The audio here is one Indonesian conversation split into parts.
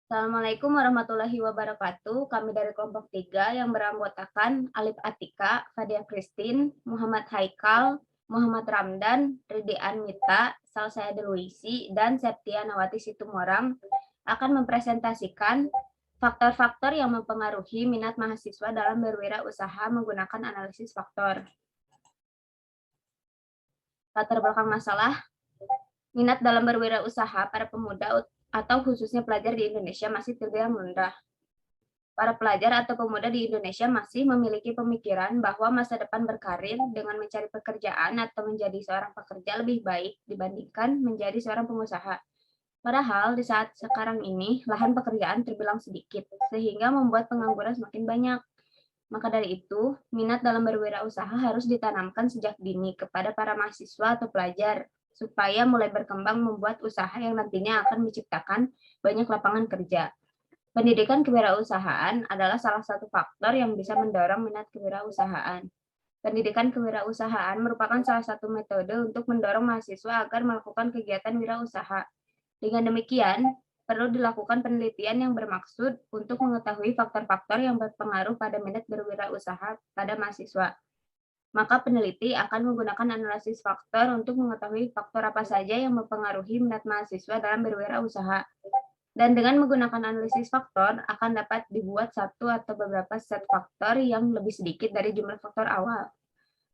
Assalamualaikum warahmatullahi wabarakatuh. Kami dari kelompok 3 yang beranggotakan Alif Atika, Fadia Christine, Muhammad Haikal, Muhammad Ramdan, Ridi Anmita, Salsaya Deluisi, dan Septia Nawati Situmorang akan mempresentasikan faktor-faktor yang mempengaruhi minat mahasiswa dalam berwirausaha menggunakan analisis faktor. Latar belakang masalah, minat dalam berwirausaha para pemuda atau khususnya pelajar di Indonesia masih terbilang rendah. Para pelajar atau pemuda di Indonesia masih memiliki pemikiran bahwa masa depan berkarir dengan mencari pekerjaan atau menjadi seorang pekerja lebih baik dibandingkan menjadi seorang pengusaha. Padahal di saat sekarang ini, lahan pekerjaan terbilang sedikit, sehingga membuat pengangguran semakin banyak. Maka dari itu, minat dalam berwirausaha harus ditanamkan sejak dini kepada para mahasiswa atau pelajar, supaya mulai berkembang membuat usaha yang nantinya akan menciptakan banyak lapangan kerja. Pendidikan kewirausahaan adalah salah satu faktor yang bisa mendorong minat kewirausahaan. Pendidikan kewirausahaan merupakan salah satu metode untuk mendorong mahasiswa agar melakukan kegiatan wirausaha. Dengan demikian, perlu dilakukan penelitian yang bermaksud untuk mengetahui faktor-faktor yang berpengaruh pada minat berwirausaha pada mahasiswa. Maka peneliti akan menggunakan analisis faktor untuk mengetahui faktor apa saja yang mempengaruhi minat mahasiswa dalam berwirausaha. Dan dengan menggunakan analisis faktor, akan dapat dibuat satu atau beberapa set faktor yang lebih sedikit dari jumlah faktor awal.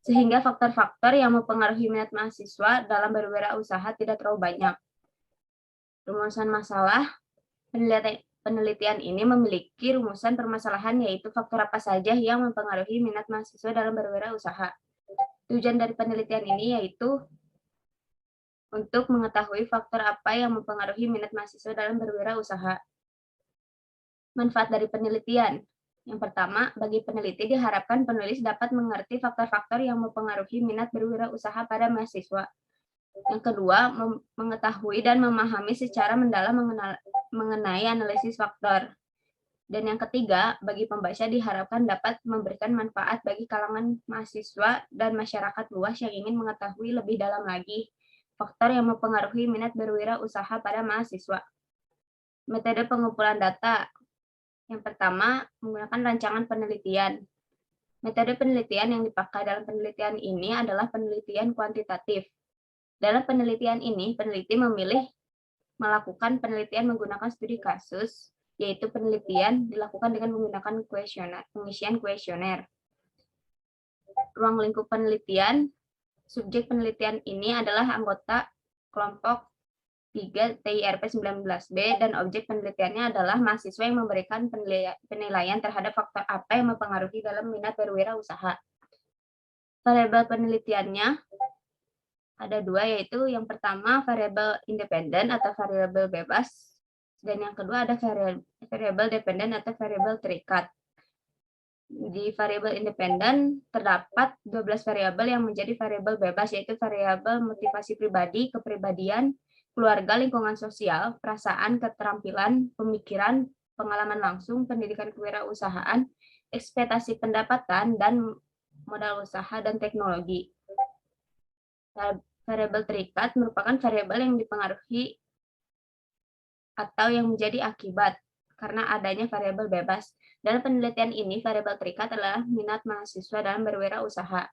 Sehingga faktor-faktor yang mempengaruhi minat mahasiswa dalam berwirausaha tidak terlalu banyak. Rumusan masalah, penelitian ini memiliki rumusan permasalahan yaitu faktor apa saja yang mempengaruhi minat mahasiswa dalam berwirausaha. Tujuan dari penelitian ini yaitu untuk mengetahui faktor apa yang mempengaruhi minat mahasiswa dalam berwirausaha. Manfaat dari penelitian. Yang pertama, bagi peneliti diharapkan penulis dapat mengerti faktor-faktor yang mempengaruhi minat berwirausaha pada mahasiswa. Yang kedua, mengetahui dan memahami secara mendalam mengenai analisis faktor. Dan yang ketiga, bagi pembaca diharapkan dapat memberikan manfaat bagi kalangan mahasiswa dan masyarakat luas yang ingin mengetahui lebih dalam lagi faktor yang mempengaruhi minat berwirausaha pada mahasiswa. Metode pengumpulan data. Yang pertama, menggunakan rancangan penelitian. Metode penelitian yang dipakai dalam penelitian ini adalah penelitian kuantitatif. Dalam penelitian ini, peneliti memilih melakukan penelitian menggunakan studi kasus, yaitu penelitian dilakukan dengan menggunakan pengisian kuesioner. Ruang lingkup penelitian, subjek penelitian ini adalah anggota kelompok 3 TIRP 19B dan objek penelitiannya adalah mahasiswa yang memberikan penilaian terhadap faktor apa yang mempengaruhi dalam minat berwirausaha. Variabel penelitiannya ada dua, yaitu yang pertama variabel independen atau variabel bebas, dan yang kedua ada variabel dependen atau variabel terikat. Di variabel independen terdapat 12 variabel yang menjadi variabel bebas, yaitu variabel motivasi pribadi, kepribadian, keluarga, lingkungan sosial, perasaan, keterampilan, pemikiran, pengalaman langsung, pendidikan kewirausahaan, ekspektasi pendapatan, dan modal usaha dan teknologi. Variabel terikat merupakan variabel yang dipengaruhi atau yang menjadi akibat karena adanya variabel bebas. Dalam penelitian ini, variabel terikat adalah minat mahasiswa dalam berwirausaha.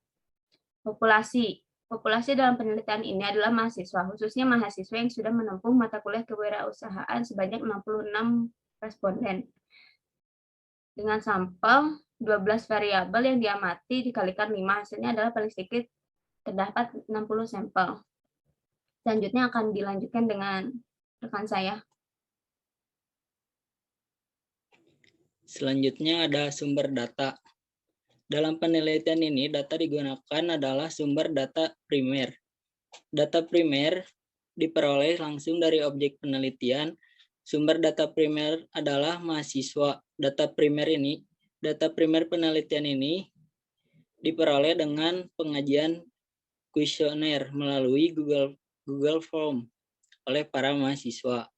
Populasi. Populasi dalam penelitian ini adalah mahasiswa, khususnya mahasiswa yang sudah menempuh mata kuliah kewirausahaan sebanyak 66 responden. Dengan sampel 12 variabel yang diamati dikalikan 5, hasilnya adalah paling sedikit terdapat 60 sampel. Selanjutnya akan dilanjutkan dengan rekan saya. Selanjutnya ada sumber data. Dalam penelitian ini, data digunakan adalah sumber data primer. Data primer diperoleh langsung dari objek penelitian. Sumber data primer adalah mahasiswa. Data primer penelitian ini diperoleh dengan pengajian kuesioner melalui Google Form oleh para mahasiswa.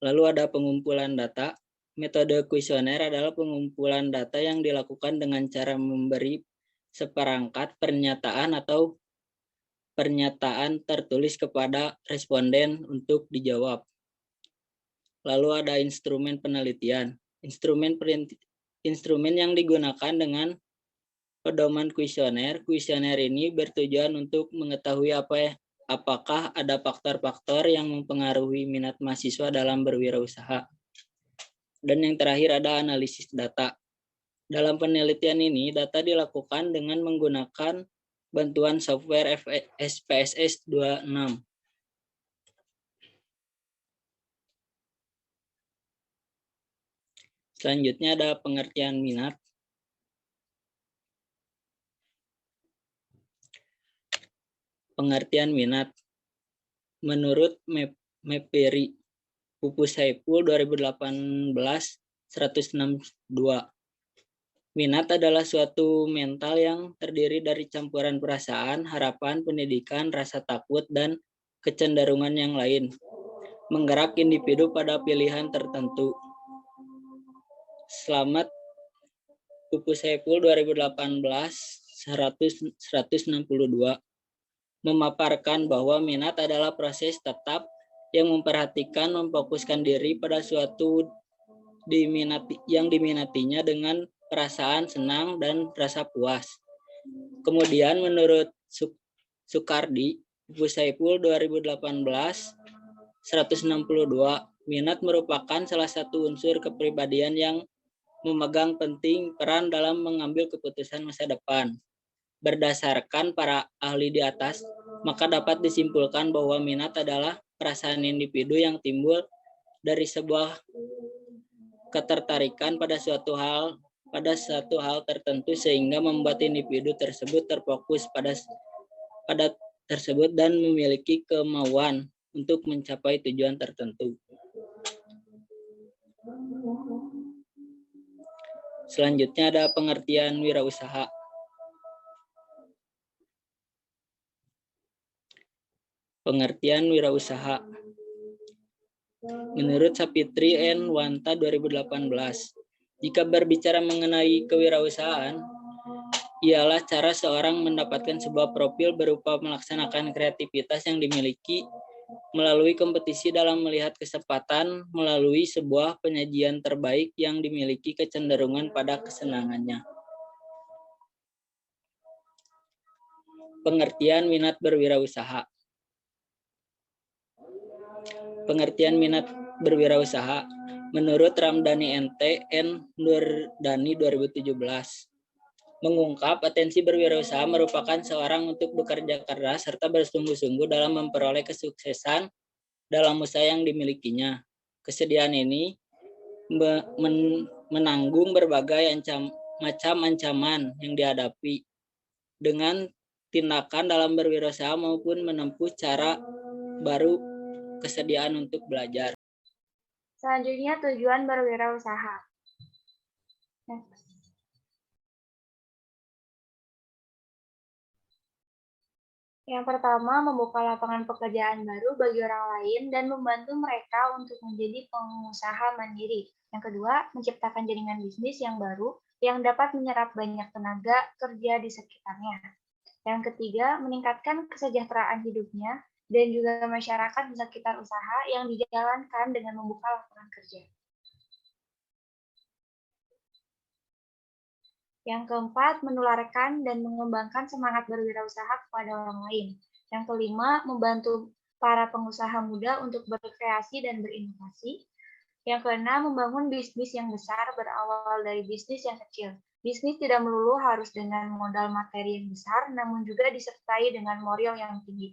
Lalu ada pengumpulan data. Metode kuesioner adalah pengumpulan data yang dilakukan dengan cara memberi seperangkat pernyataan atau pernyataan tertulis kepada responden untuk dijawab. Lalu ada instrumen penelitian. Instrumen yang digunakan dengan pedoman kuesioner. Kuesioner ini bertujuan untuk mengetahui apakah ada faktor-faktor yang mempengaruhi minat mahasiswa dalam berwirausaha. Dan yang terakhir ada analisis data. Dalam penelitian ini, data dilakukan dengan menggunakan bantuan software SPSS 26. Selanjutnya ada pengertian minat. Pengertian minat. Menurut Meperi Pupus Saipul 2018 162. Minat adalah suatu mental yang terdiri dari campuran perasaan, harapan, pendidikan, rasa takut, dan kecenderungan yang lain. Menggerak individu pada pilihan tertentu. Selamat Pupus Saipul 2018 162 memaparkan bahwa minat adalah proses tetap yang memperhatikan, memfokuskan diri pada suatu yang diminatinya dengan perasaan senang dan rasa puas. Kemudian menurut Sukardi, Pupus Saipul 2018 162, minat merupakan salah satu unsur kepribadian yang memegang penting peran dalam mengambil keputusan masa depan. Berdasarkan para ahli di atas, maka dapat disimpulkan bahwa minat adalah perasaan individu yang timbul dari sebuah ketertarikan pada suatu hal tertentu sehingga membuat individu tersebut terfokus pada tersebut dan memiliki kemauan untuk mencapai tujuan tertentu. Selanjutnya ada pengertian wirausaha. Pengertian wirausaha. Menurut Sapitri N. Wanta 2018, jika berbicara mengenai kewirausahaan, ialah cara seorang mendapatkan sebuah profil berupa melaksanakan kreativitas yang dimiliki melalui kompetisi dalam melihat kesempatan melalui sebuah penyajian terbaik yang dimiliki kecenderungan pada kesenangannya. Pengertian minat berwirausaha. Pengertian minat berwirausaha menurut Ramdhani NT N. Nurdani 2017 mengungkap atensi berwirausaha merupakan seorang untuk bekerja keras serta bersungguh-sungguh dalam memperoleh kesuksesan dalam usaha yang dimilikinya. Kesediaan ini menanggung berbagai macam ancaman yang dihadapi dengan tindakan dalam berwirausaha maupun menempuh cara baru, kesediaan untuk belajar. Selanjutnya tujuan berwirausaha. Yang pertama, membuka lapangan pekerjaan baru bagi orang lain dan membantu mereka untuk menjadi pengusaha mandiri. Yang kedua, menciptakan jaringan bisnis yang baru yang dapat menyerap banyak tenaga kerja di sekitarnya. Yang ketiga, meningkatkan kesejahteraan hidupnya dan juga masyarakat di sekitar usaha yang dijalankan dengan membuka lapangan kerja. Yang keempat, menularkan dan mengembangkan semangat berwirausaha kepada orang lain. Yang kelima, membantu para pengusaha muda untuk berkreasi dan berinovasi. Yang keenam, membangun bisnis yang besar berawal dari bisnis yang kecil. Bisnis tidak melulu harus dengan modal materi yang besar, namun juga disertai dengan moral yang tinggi.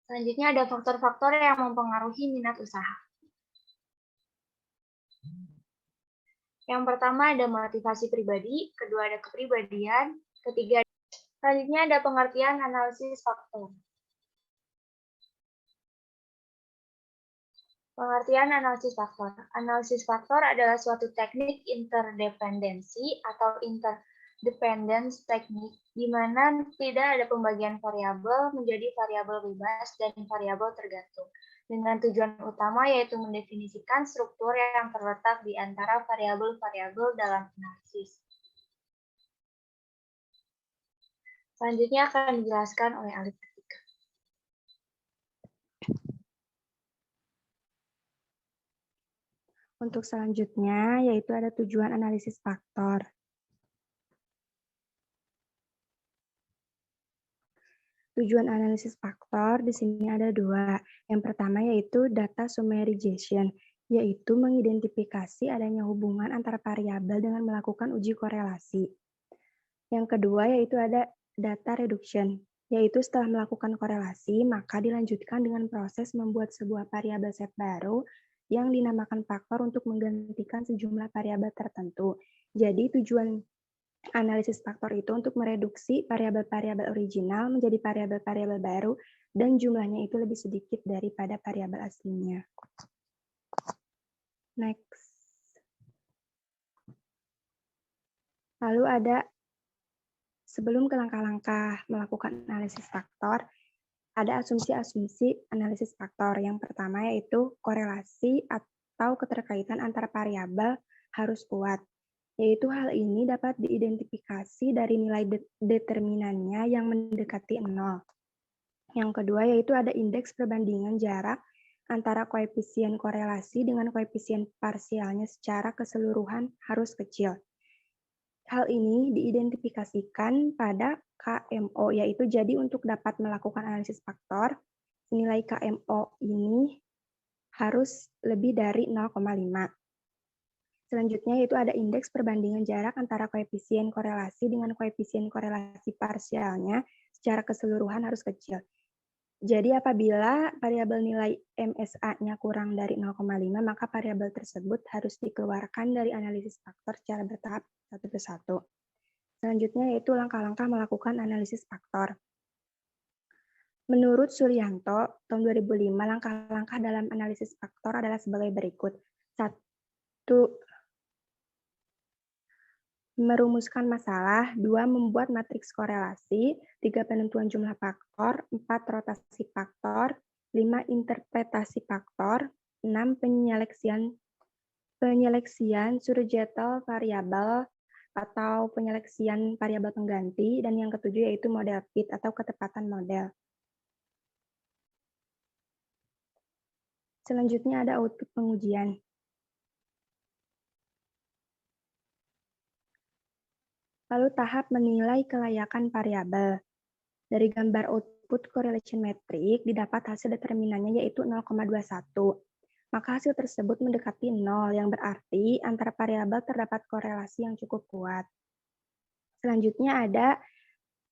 Selanjutnya ada faktor-faktor yang mempengaruhi minat usaha. Yang pertama ada motivasi pribadi, kedua ada kepribadian, ketiga selanjutnya ada pengertian analisis faktor. Pengertian analisis faktor. Analisis faktor adalah suatu teknik interdependensi atau interdependence teknik di mana tidak ada pembagian variabel menjadi variabel bebas dan variabel tergantung. Dengan tujuan utama yaitu mendefinisikan struktur yang terletak di antara variabel-variabel dalam analisis. Selanjutnya akan dijelaskan oleh ahli praktika. Untuk selanjutnya, yaitu ada tujuan analisis faktor. Tujuan analisis faktor di sini ada dua. Yang pertama yaitu data summarization, yaitu mengidentifikasi adanya hubungan antara variabel dengan melakukan uji korelasi. Yang kedua yaitu ada data reduction, yaitu setelah melakukan korelasi, maka dilanjutkan dengan proses membuat sebuah variabel set baru yang dinamakan faktor untuk menggantikan sejumlah variabel tertentu. Jadi tujuan analisis faktor itu untuk mereduksi variabel-variabel original menjadi variabel-variabel baru dan jumlahnya itu lebih sedikit daripada variabel aslinya. Next. Lalu ada, sebelum ke langkah-langkah melakukan analisis faktor, ada asumsi-asumsi analisis faktor. Yang pertama yaitu korelasi atau keterkaitan antara variabel harus kuat. Yaitu hal ini dapat diidentifikasi dari nilai determinannya yang mendekati 0. Yang kedua yaitu ada indeks perbandingan jarak antara koefisien korelasi dengan koefisien parsialnya secara keseluruhan harus kecil. Hal ini diidentifikasikan pada KMO, yaitu jadi untuk dapat melakukan analisis faktor, nilai KMO ini harus lebih dari 0,5. Selanjutnya yaitu ada indeks perbandingan jarak antara koefisien korelasi dengan koefisien korelasi parsialnya secara keseluruhan harus kecil. Jadi apabila variabel nilai MSA-nya kurang dari 0,5, maka variabel tersebut harus dikeluarkan dari analisis faktor secara bertahap satu persatu. Selanjutnya yaitu langkah-langkah melakukan analisis faktor. Menurut Suryanto, tahun 2005, langkah-langkah dalam analisis faktor adalah sebagai berikut. 1. Merumuskan masalah, 2. Membuat matriks korelasi, 3. Penentuan jumlah faktor, 4. Rotasi faktor, 5. Interpretasi faktor, 6. Penyeleksian surjetal variabel atau penyeleksian variabel pengganti, dan yang ketujuh yaitu model fit atau ketepatan model. Selanjutnya ada output pengujian. Lalu tahap menilai kelayakan variabel. Dari gambar output correlation metric didapat hasil determinannya yaitu 0,21. Maka hasil tersebut mendekati 0, yang berarti antara variabel terdapat korelasi yang cukup kuat. Selanjutnya ada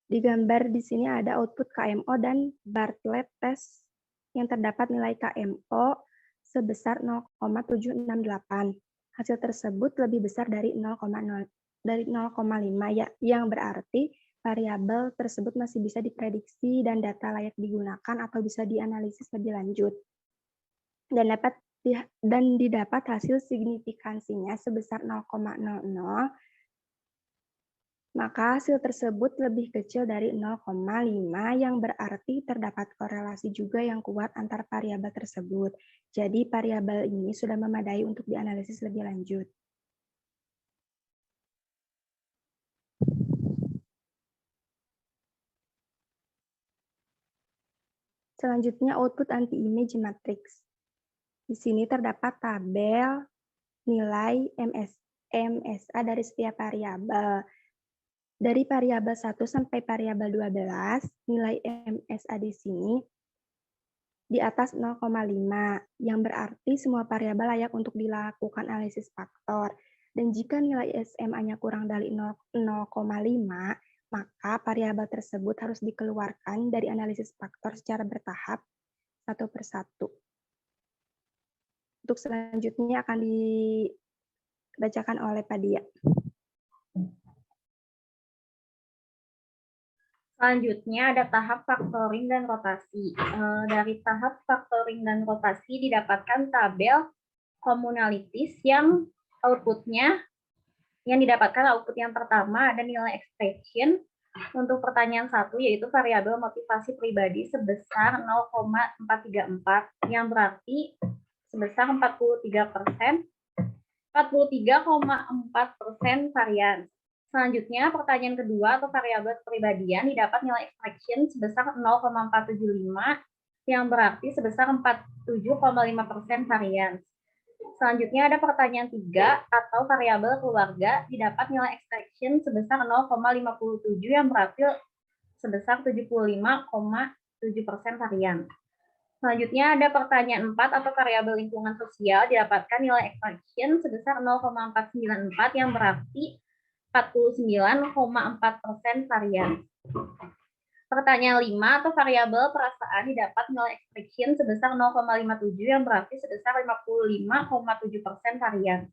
di gambar di sini ada output KMO dan Bartlett test yang terdapat nilai KMO sebesar 0,768. Hasil tersebut lebih besar dari 0,5 ya, yang berarti variabel tersebut masih bisa diprediksi dan data layak digunakan atau bisa dianalisis lebih lanjut. Dan didapat hasil signifikansinya sebesar 0,00, maka hasil tersebut lebih kecil dari 0,5 yang berarti terdapat korelasi juga yang kuat antar variabel tersebut. Jadi variabel ini sudah memadai untuk dianalisis lebih lanjut. Selanjutnya output anti-image matrix. Di sini terdapat tabel nilai MSA dari setiap variabel. Dari variabel 1 sampai variabel 12, nilai MSA di sini di atas 0,5, yang berarti semua variabel layak untuk dilakukan analisis faktor. Dan jika nilai SMA-nya kurang dari 0,5, maka variabel tersebut harus dikeluarkan dari analisis faktor secara bertahap satu persatu. Untuk selanjutnya akan dibacakan oleh Pak Dia. Selanjutnya ada tahap factoring dan rotasi. Dari tahap factoring dan rotasi didapatkan tabel communalities yang outputnya, yang didapatkan output yang pertama ada nilai expression untuk pertanyaan 1 yaitu variabel motivasi pribadi sebesar 0,434 yang berarti sebesar 43,4% varian. Selanjutnya, pertanyaan kedua atau variabel kepribadian didapat nilai extraction sebesar 0,475 yang berarti sebesar 47,5% varian. Selanjutnya ada pertanyaan 3 atau variabel keluarga didapat nilai extraction sebesar 0,57 yang berarti sebesar 75,7% varian. Selanjutnya ada pertanyaan 4 atau variabel lingkungan sosial didapatkan nilai extraction sebesar 0,494 yang berarti 49,4% varian. Pertanyaan 5 atau variabel perasaan didapat nilai extraction sebesar 0,57 yang berarti sebesar 55,7% varian.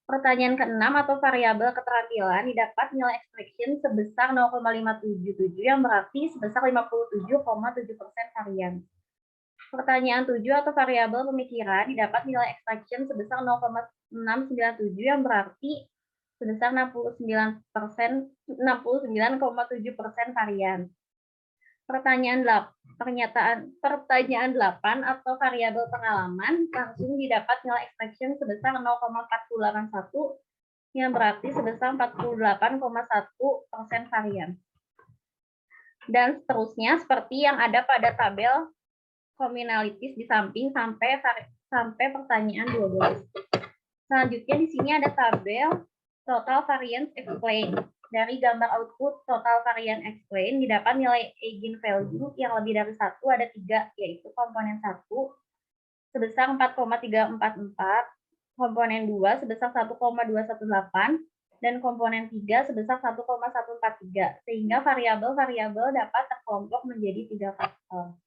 Pertanyaan ke-6 atau variabel keterampilan didapat nilai extraction sebesar 0,577 yang berarti sebesar 57,7% varian. Pertanyaan 7 atau variabel pemikiran didapat nilai extraction sebesar 0,697 yang berarti sebesar 69,7% varian. Pertanyaan 8 atau variabel pengalaman langsung didapat nilai extraction sebesar 0,481 yang berarti sebesar 48,1% varian. Dan seterusnya seperti yang ada pada tabel communalities di samping sampai pertanyaan 12. Selanjutnya di sini ada tabel total variance explained. Dari gambar output total variance explained didapat nilai eigenvalue yang lebih dari 1 ada 3, yaitu komponen 1 sebesar 4,344, komponen 2 sebesar 1,218, dan komponen 3 sebesar 1,143, sehingga variabel-variabel dapat terkelompok menjadi 3 faktor.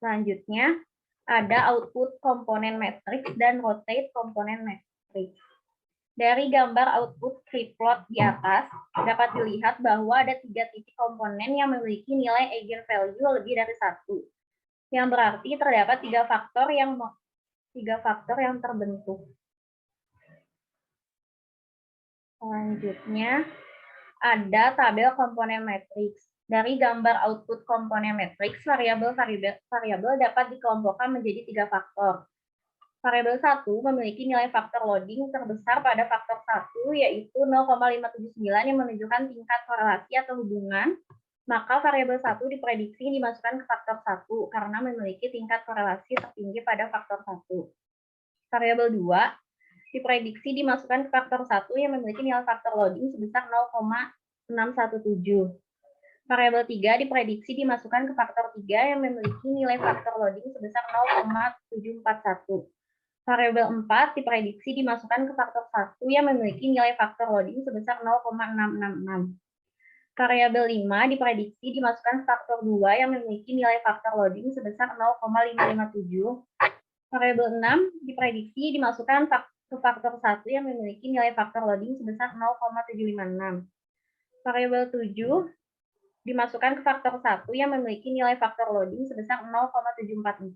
Selanjutnya, ada output komponen matrix dan rotate komponen matrix. Dari gambar output plot di atas, dapat dilihat bahwa ada 3 titik komponen yang memiliki nilai eigenvalue lebih dari 1. Yang berarti terdapat 3 faktor yang terbentuk. Selanjutnya, ada tabel komponen matrix. Dari gambar output komponen matrix, variabel dapat dikelompokkan menjadi 3 faktor. Variabel 1 memiliki nilai faktor loading terbesar pada faktor 1, yaitu 0,579 yang menunjukkan tingkat korelasi atau hubungan. Maka variabel 1 diprediksi dimasukkan ke faktor 1 karena memiliki tingkat korelasi tertinggi pada faktor 1. Variabel 2 diprediksi dimasukkan ke faktor 1 yang memiliki nilai faktor loading sebesar 0,617. Variabel 3 diprediksi dimasukkan ke faktor 3 yang memiliki nilai faktor loading sebesar 0,741. Variabel 4 diprediksi dimasukkan ke faktor 1 yang memiliki nilai faktor loading sebesar 0,666. Variabel 5 diprediksi dimasukkan ke faktor 2 yang memiliki nilai faktor loading sebesar 0,557. Variabel 6 diprediksi dimasukkan ke faktor 1 yang memiliki nilai faktor loading sebesar 0,756. Variabel 7 dimasukkan ke faktor 1 yang memiliki nilai faktor loading sebesar 0,744.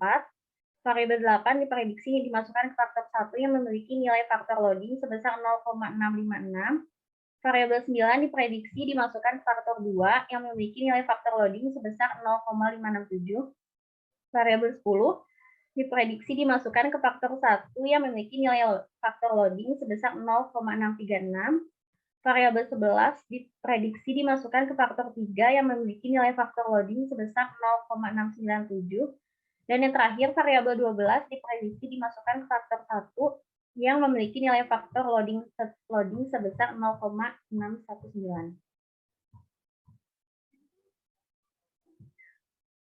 Variabel 8 diprediksi dimasukkan ke faktor 1 yang memiliki nilai faktor loading sebesar 0,656. Variabel 9 diprediksi dimasukkan ke faktor 2 yang memiliki nilai faktor loading sebesar 0,567. Variabel 10 diprediksi dimasukkan ke faktor 1 yang memiliki nilai faktor loading sebesar 0,636. Variabel 11 diprediksi dimasukkan ke faktor 3 yang memiliki nilai faktor loading sebesar 0,697. Dan yang terakhir, variabel 12 diprediksi dimasukkan ke faktor 1 yang memiliki nilai faktor loading sebesar 0,619.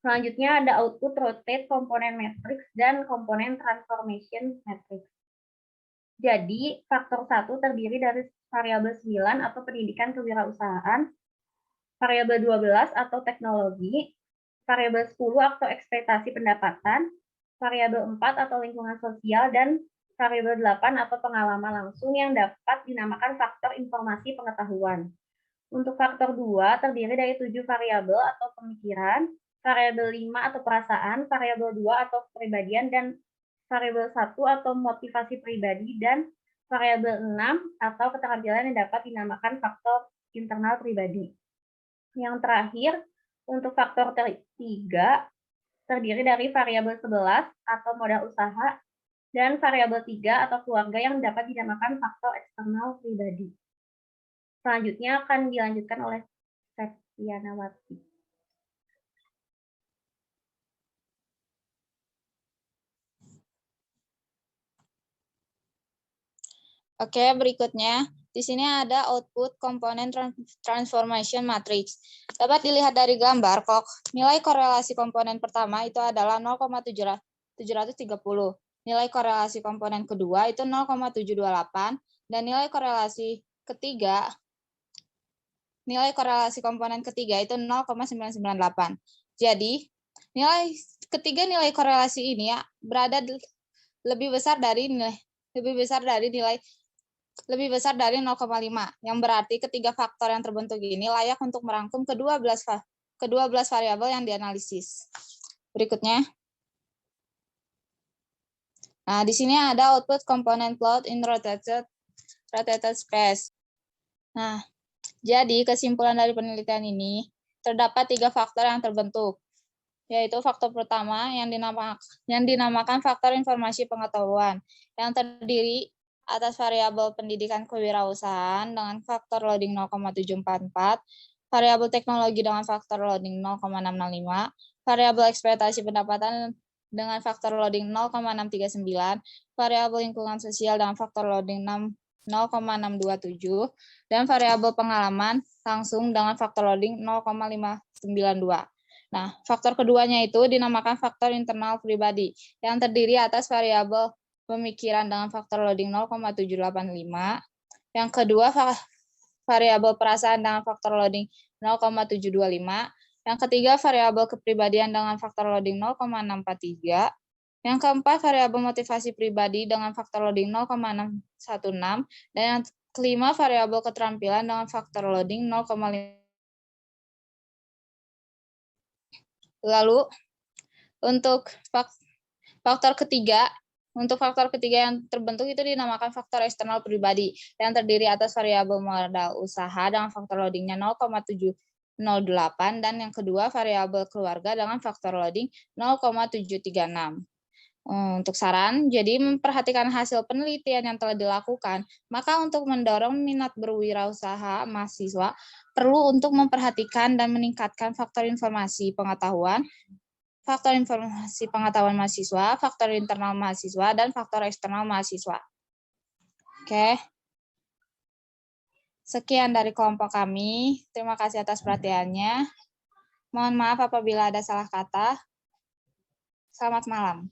Selanjutnya ada output rotate komponen matrix dan komponen transformation matrix. Jadi, faktor 1 terdiri dari variabel 9 atau pendidikan kewirausahaan, variabel 12 atau teknologi, variabel 10 atau ekspektasi pendapatan, variabel 4 atau lingkungan sosial, dan variabel 8 atau pengalaman langsung yang dapat dinamakan faktor informasi pengetahuan. Untuk faktor 2 terdiri dari 7 variabel atau pemikiran, variabel 5 atau perasaan, variabel 2 atau kepribadian, dan variabel 1 atau motivasi pribadi, dan variabel 6 atau keterampilan yang dapat dinamakan faktor internal pribadi. Yang terakhir, untuk faktor 3 terdiri dari variabel 11 atau modal usaha dan variabel 3 atau keluarga yang dapat dinamakan faktor eksternal pribadi. Selanjutnya akan dilanjutkan oleh Septianawati. Oke, berikutnya di sini ada output komponen transformation matrix. Dapat dilihat dari gambar, nilai korelasi komponen pertama itu adalah 0,730. Nilai korelasi komponen kedua itu 0,728 dan nilai korelasi komponen ketiga itu 0,998. Jadi, nilai korelasi ini ya berada lebih besar dari 0,5, yang berarti ketiga faktor yang terbentuk ini layak untuk merangkum ke-12 variabel yang dianalisis. Berikutnya. Nah, di sini ada output component plot in rotated space. Nah, jadi kesimpulan dari penelitian ini terdapat 3 faktor yang terbentuk, yaitu faktor pertama yang dinamakan faktor informasi pengetahuan, yang terdiri atas variabel pendidikan kewirausahaan dengan faktor loading 0,744, variabel teknologi dengan faktor loading 0,605, variabel ekspektasi pendapatan dengan faktor loading 0,639, variabel lingkungan sosial dengan faktor loading 0,627, dan variabel pengalaman langsung dengan faktor loading 0,592. Nah, faktor keduanya itu dinamakan faktor internal pribadi, yang terdiri atas variabel pemikiran dengan faktor loading 0,785. Yang kedua, variabel perasaan dengan faktor loading 0,725. Yang ketiga, variabel kepribadian dengan faktor loading 0,643. Yang keempat, variabel motivasi pribadi dengan faktor loading 0,616. Dan yang kelima, variabel keterampilan dengan faktor loading 0,5. Lalu, untuk faktor ketiga yang terbentuk itu dinamakan faktor eksternal pribadi, yang terdiri atas variabel modal usaha dengan faktor loadingnya 0,708, dan yang kedua variabel keluarga dengan faktor loading 0,736. Untuk saran, jadi memperhatikan hasil penelitian yang telah dilakukan, maka untuk mendorong minat berwirausaha mahasiswa, perlu untuk memperhatikan dan meningkatkan faktor informasi pengetahuan mahasiswa, faktor internal mahasiswa, dan faktor eksternal mahasiswa. Oke. Sekian dari kelompok kami. Terima kasih atas perhatiannya. Mohon maaf apabila ada salah kata. Selamat malam.